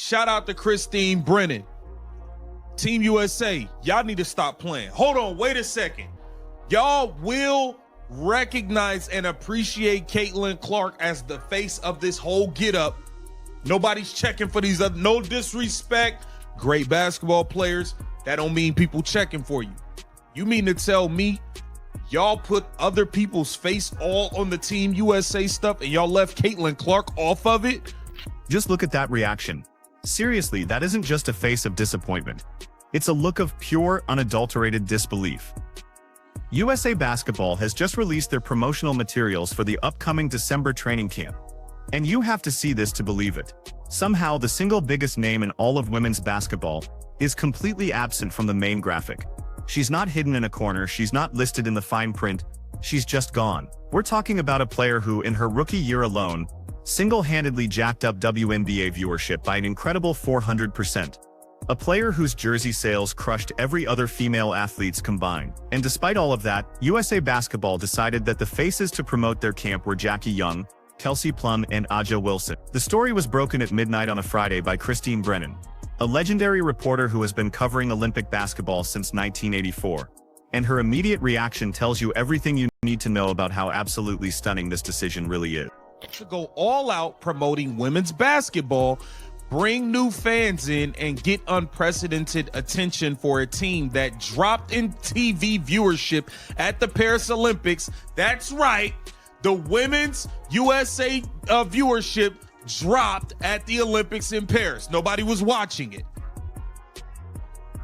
Shout out to Christine Brennan. Team USA, y'all need to stop playing. Hold on, wait a second. Y'all will recognize and appreciate Caitlin Clark as the face of this whole get up. Nobody's checking for these other, no disrespect. Great basketball players. That don't mean people checking for you. You mean to tell me y'all put other people's face all on the Team USA stuff and y'all left Caitlin Clark off of it? Just look at that reaction. Seriously, that isn't just a face of disappointment. It's a look of pure, unadulterated disbelief. USA Basketball has just released their promotional materials for the upcoming December training camp. And you have to see this to believe it. Somehow, the single biggest name in all of women's basketball is completely absent from the main graphic. She's not hidden in a corner, she's not listed in the fine print, she's just gone. We're talking about a player who, in her rookie year alone, single-handedly jacked up WNBA viewership by an incredible 400%. A player whose jersey sales crushed every other female athletes combined. And despite all of that, USA Basketball decided that the faces to promote their camp were Jackie Young, Kelsey Plum, and Aja Wilson. The story was broken at midnight on a Friday by Christine Brennan, a legendary reporter who has been covering Olympic basketball since 1984. And her immediate reaction tells you everything you need to know about how absolutely stunning this decision really is. To go all out promoting women's basketball, bring new fans in, and get unprecedented attention for a team that dropped in TV viewership at the Paris Olympics. That's right, the women's USA viewership dropped at the Olympics in Paris. Nobody was watching it.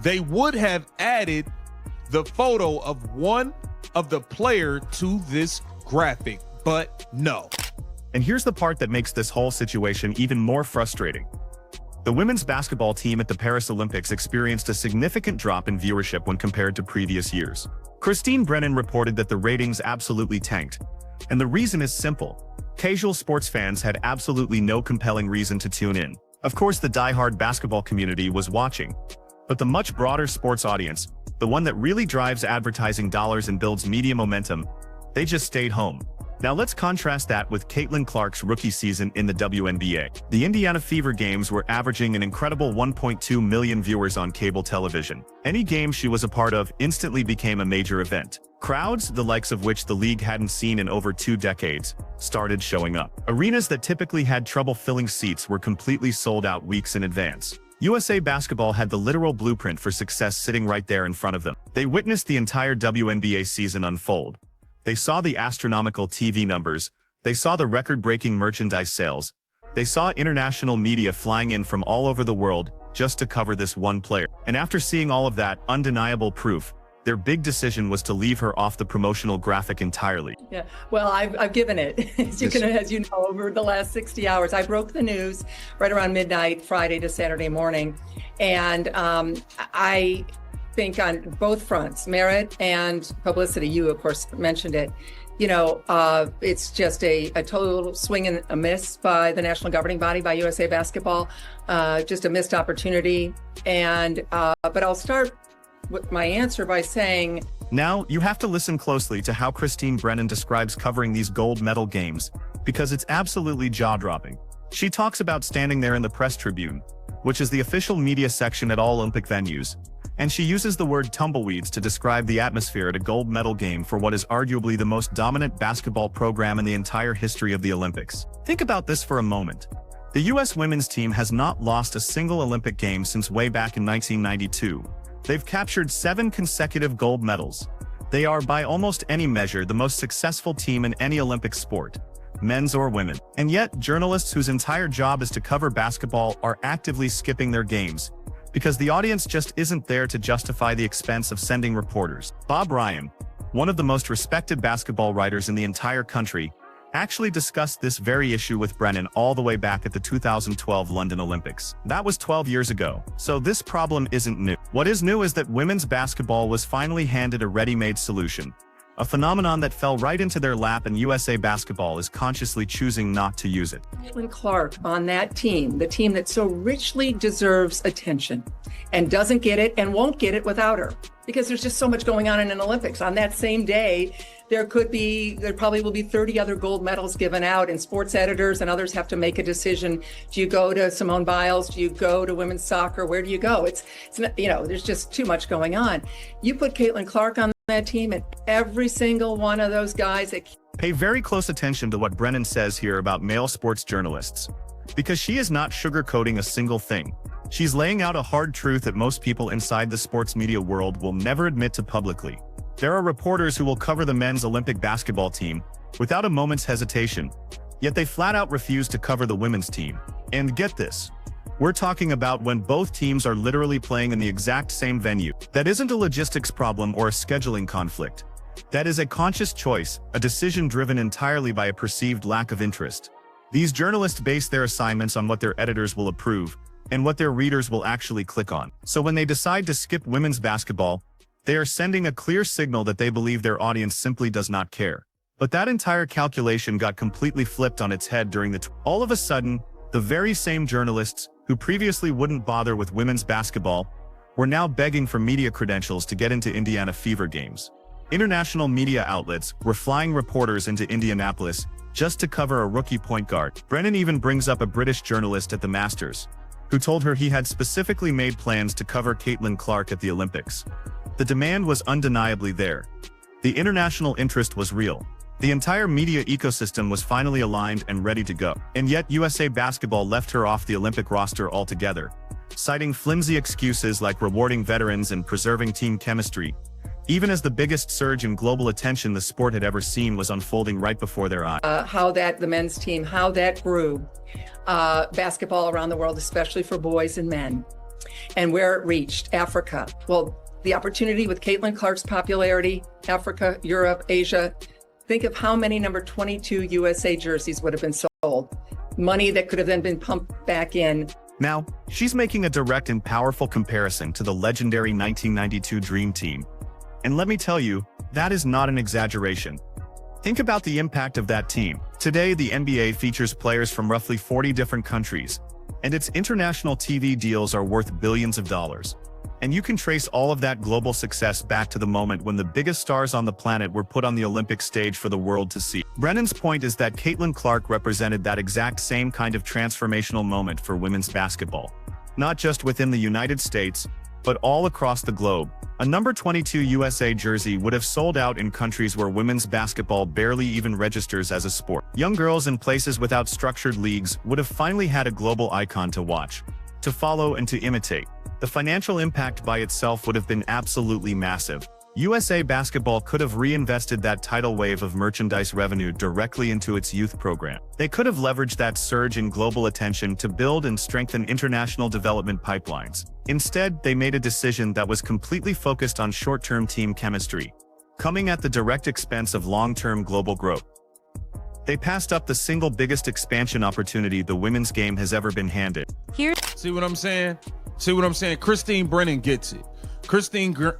They would have added the photo of one of the player to this graphic, but no. And here's the part that makes this whole situation even more frustrating. The women's basketball team at the Paris Olympics experienced a significant drop in viewership when compared to previous years. Christine Brennan reported that the ratings absolutely tanked. And the reason is simple. Casual sports fans had absolutely no compelling reason to tune in. Of course, the diehard basketball community was watching. But the much broader sports audience, the one that really drives advertising dollars and builds media momentum, they just stayed home. Now let's contrast that with Caitlin Clark's rookie season in the WNBA. The Indiana Fever games were averaging an incredible 1.2 million viewers on cable television. Any game she was a part of instantly became a major event. Crowds, the likes of which the league hadn't seen in over 2 decades, started showing up. Arenas that typically had trouble filling seats were completely sold out weeks in advance. USA Basketball had the literal blueprint for success sitting right there in front of them. They witnessed the entire WNBA season unfold. They saw the astronomical TV numbers, they saw the record-breaking merchandise sales, they saw international media flying in from all over the world just to cover this one player. And after seeing all of that undeniable proof, their big decision was to leave her off the promotional graphic entirely. Yeah, well, I've given it, as you know, over the last 60 hours. I broke the news right around midnight, Friday to Saturday morning, and I think on both fronts, merit and publicity, you of course mentioned it, you know, it's just a total swing and a miss by the national governing body, by USA Basketball, just a missed opportunity. And but I'll start with my answer by saying, now you have to listen closely to how Christine Brennan describes covering these gold medal games, because it's absolutely jaw-dropping. She talks about standing there in the press tribune, which is the official media section at all Olympic venues, and she uses the word tumbleweeds to describe the atmosphere at a gold medal game for what is arguably the most dominant basketball program in the entire history of the Olympics. Think about this for a moment. The US women's team has not lost a single Olympic game since way back in 1992. They've captured 7 consecutive gold medals. They are, by almost any measure, the most successful team in any Olympic sport, men's or women. And yet, journalists whose entire job is to cover basketball are actively skipping their games, because the audience just isn't there to justify the expense of sending reporters. Bob Ryan, one of the most respected basketball writers in the entire country, actually discussed this very issue with Brennan all the way back at the 2012 London Olympics. That was 12 years ago, so this problem isn't new. What is new is that women's basketball was finally handed a ready-made solution, a phenomenon that fell right into their lap, and USA Basketball is consciously choosing not to use it. Caitlin Clark on that team, the team that so richly deserves attention and doesn't get it and won't get it without her, because there's just so much going on in an Olympics. On that same day, there probably will be 30 other gold medals given out, and sports editors and others have to make a decision. Do you go to Simone Biles? Do you go to women's soccer? Where do you go? It's not, there's just too much going on. You put Caitlin Clark on that team, and every single one of those guys that Pay very close attention to what Brennan says here about male sports journalists, because she is not sugarcoating a single thing. She's laying out a hard truth that most people inside the sports media world will never admit to publicly. There are reporters who will cover the men's Olympic basketball team without a moment's hesitation, yet they flat out refuse to cover the women's team. And get this, we're talking about when both teams are literally playing in the exact same venue. That isn't a logistics problem or a scheduling conflict. That is a conscious choice, a decision driven entirely by a perceived lack of interest. These journalists base their assignments on what their editors will approve and what their readers will actually click on. So when they decide to skip women's basketball, they are sending a clear signal that they believe their audience simply does not care. But that entire calculation got completely flipped on its head during all of a sudden, the very same journalists who previously wouldn't bother with women's basketball were now begging for media credentials to get into Indiana Fever games. International media outlets were flying reporters into Indianapolis just to cover a rookie point guard. Brennan even brings up a British journalist at the Masters, who told her he had specifically made plans to cover Caitlin Clark at the Olympics. The demand was undeniably there. The international interest was real. The entire media ecosystem was finally aligned and ready to go. And yet USA Basketball left her off the Olympic roster altogether, citing flimsy excuses like rewarding veterans and preserving team chemistry, even as the biggest surge in global attention the sport had ever seen was unfolding right before their eyes. The men's team, how that grew basketball around the world, especially for boys and men, and where it reached Africa. Well, the opportunity with Caitlin Clark's popularity, Africa, Europe, Asia. Think of how many number 22 USA jerseys would have been sold. Money that could have then been pumped back in. Now, she's making a direct and powerful comparison to the legendary 1992 Dream Team. And let me tell you, that is not an exaggeration. Think about the impact of that team. Today, the NBA features players from roughly 40 different countries, and its international TV deals are worth billions of dollars. And you can trace all of that global success back to the moment when the biggest stars on the planet were put on the Olympic stage for the world to see. Brennan's point is that Caitlin Clark represented that exact same kind of transformational moment for women's basketball. Not just within the United States, but all across the globe. A number 22 USA jersey would have sold out in countries where women's basketball barely even registers as a sport. Young girls in places without structured leagues would have finally had a global icon to watch, to follow, and to imitate. The financial impact by itself would have been absolutely massive. USA Basketball could have reinvested that tidal wave of merchandise revenue directly into its youth program. They could have leveraged that surge in global attention to build and strengthen international development pipelines. Instead, they made a decision that was completely focused on short-term team chemistry, coming at the direct expense of long-term global growth. They passed up the single biggest expansion opportunity the women's game has ever been handed. See what I'm saying? See what I'm saying? Christine Brennan gets it.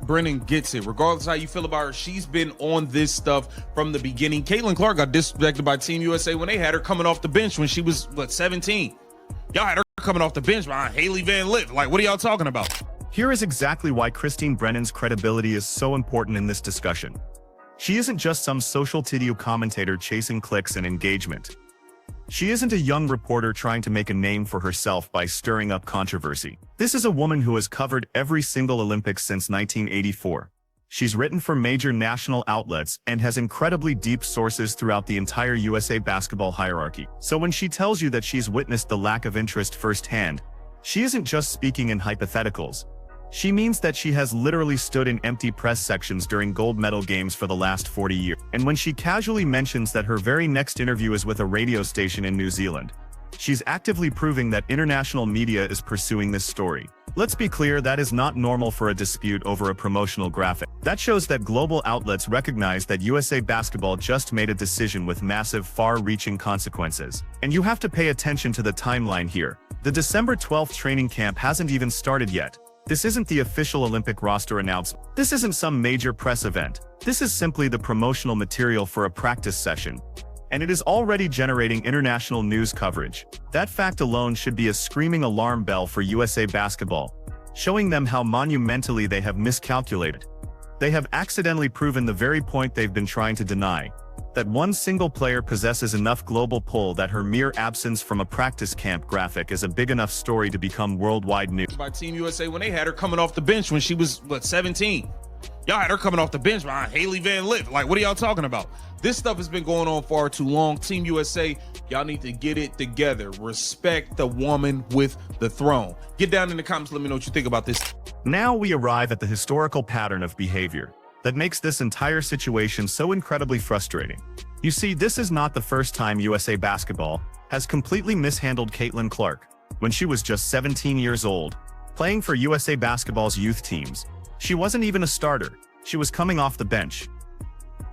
Brennan gets it. Regardless how you feel about her, she's been on this stuff from the beginning. Caitlin Clark got disrespected by Team USA when they had her coming off the bench when she was, 17? Y'all had her coming off the bench behind Haley Van Lith. Like, what are y'all talking about? Here is exactly why Christine Brennan's credibility is so important in this discussion. She isn't just some social media commentator chasing clicks and engagement. She isn't a young reporter trying to make a name for herself by stirring up controversy. This is a woman who has covered every single Olympics since 1984. She's written for major national outlets and has incredibly deep sources throughout the entire USA Basketball hierarchy. So when she tells you that she's witnessed the lack of interest firsthand, she isn't just speaking in hypotheticals. She means that she has literally stood in empty press sections during gold medal games for the last 40 years. And when she casually mentions that her very next interview is with a radio station in New Zealand, she's actively proving that international media is pursuing this story. Let's be clear, that is not normal for a dispute over a promotional graphic. That shows that global outlets recognize that USA Basketball just made a decision with massive, far-reaching consequences. And you have to pay attention to the timeline here. The December 12th training camp hasn't even started yet. This isn't the official Olympic roster announcement. This isn't some major press event. This is simply the promotional material for a practice session. And it is already generating international news coverage. That fact alone should be a screaming alarm bell for USA Basketball, showing them how monumentally they have miscalculated. They have accidentally proven the very point they've been trying to deny, that one single player possesses enough global pull that her mere absence from a practice camp graphic is a big enough story to become worldwide news. By Team USA when they had her coming off the bench when she was, 17? Y'all had her coming off the bench behind Haley Van Lith. Like, what are y'all talking about? This stuff has been going on far too long. Team USA, y'all need to get it together. Respect the woman with the throne. Get down in the comments. Let me know what you think about this. Now we arrive at the historical pattern of behavior that makes this entire situation so incredibly frustrating. You see, this is not the first time USA Basketball has completely mishandled Caitlin Clark when she was just 17 years old, playing for USA Basketball's youth teams. She wasn't even a starter. She was coming off the bench.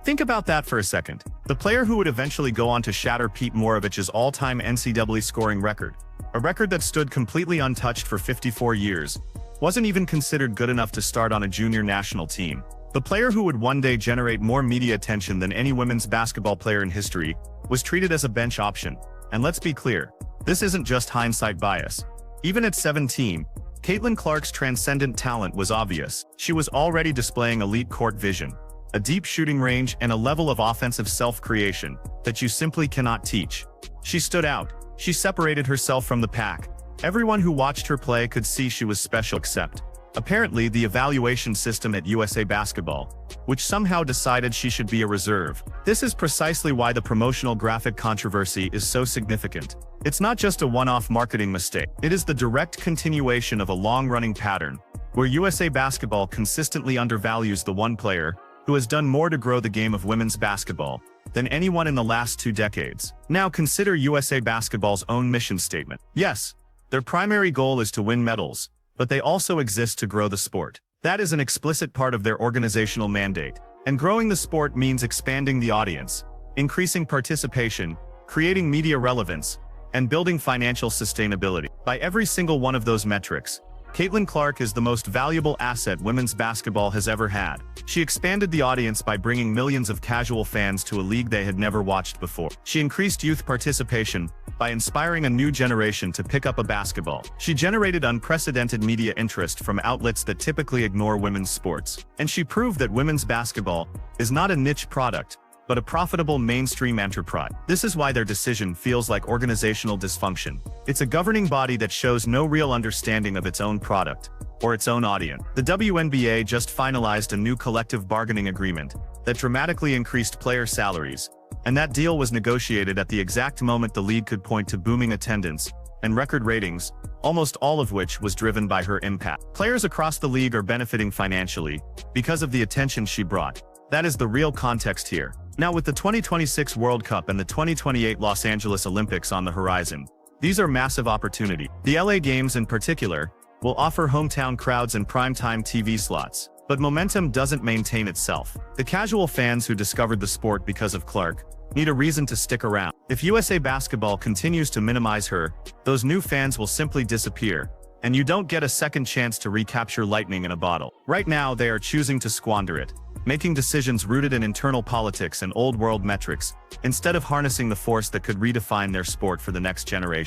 Think about that for a second. The player who would eventually go on to shatter Pete Morovich's all-time NCAA scoring record, a record that stood completely untouched for 54 years, wasn't even considered good enough to start on a junior national team. The player who would one day generate more media attention than any women's basketball player in history was treated as a bench option. And let's be clear, this isn't just hindsight bias. Even at 17, Caitlin Clark's transcendent talent was obvious. She was already displaying elite court vision, a deep shooting range, and a level of offensive self-creation that you simply cannot teach. She stood out. She separated herself from the pack. Everyone who watched her play could see she was special, except, apparently, the evaluation system at USA Basketball, which somehow decided she should be a reserve. This is precisely why the promotional graphic controversy is so significant. It's not just a one-off marketing mistake. It is the direct continuation of a long-running pattern, where USA Basketball consistently undervalues the one player who has done more to grow the game of women's basketball than anyone in the last 2 decades. Now consider USA Basketball's own mission statement. Yes, their primary goal is to win medals, but they also exist to grow the sport. That is an explicit part of their organizational mandate. And growing the sport means expanding the audience, increasing participation, creating media relevance, and building financial sustainability. By every single one of those metrics, Caitlin Clark is the most valuable asset women's basketball has ever had. She expanded the audience by bringing millions of casual fans to a league they had never watched before. She increased youth participation by inspiring a new generation to pick up a basketball. She generated unprecedented media interest from outlets that typically ignore women's sports. And she proved that women's basketball is not a niche product, but a profitable mainstream enterprise. This is why their decision feels like organizational dysfunction. It's a governing body that shows no real understanding of its own product or its own audience. The WNBA just finalized a new collective bargaining agreement that dramatically increased player salaries, and that deal was negotiated at the exact moment the league could point to booming attendance and record ratings, almost all of which was driven by her impact. Players across the league are benefiting financially because of the attention she brought. That is the real context here. Now, with the 2026 World Cup and the 2028 Los Angeles Olympics on the horizon, these are massive opportunities. The LA Games in particular will offer hometown crowds and primetime TV slots. But momentum doesn't maintain itself. The casual fans who discovered the sport because of Clark need a reason to stick around. If USA Basketball continues to minimize her, those new fans will simply disappear, and you don't get a second chance to recapture lightning in a bottle. Right now, they are choosing to squander it, making decisions rooted in internal politics and old-world metrics, instead of harnessing the force that could redefine their sport for the next generation.